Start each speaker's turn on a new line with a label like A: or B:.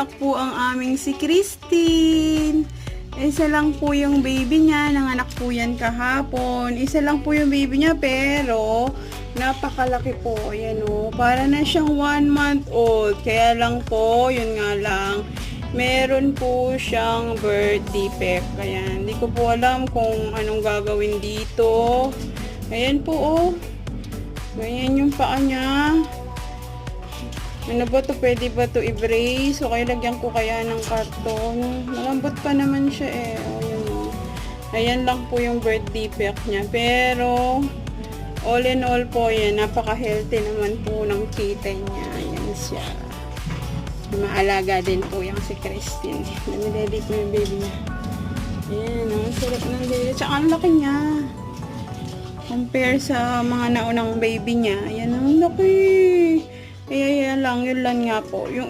A: anak po ang aming si Christine. Isa lang po yung baby niya. Nanganak po yan kahapon. Isa lang po yung baby niya pero napakalaki po. Ayan o. Para na siyang 1 month old. Kaya lang po, yun nga lang, meron po siyang birth defect. Ayan. Hindi ko po alam kung anong gagawin dito. Ayan po o. Ganyan yung paa niya. Ano ba to? Pwede ba to i-brace? Okay, lagyan ko kaya ng karton. Malambot pa naman siya eh. O, yun o. Ayan lang po yung birth defect niya. Pero, all in all po yan. Napaka-healthy naman po ng kitay niya. Ayan siya. Maalaga din po yung si Christine. Namidedi po yung baby niya. Ayan o. Sarap ng baby. Tsaka ang laki niya. Compare sa mga naunang baby niya. Ayan o. Laki. Kaya yan lang. Yun lang nga po. Yung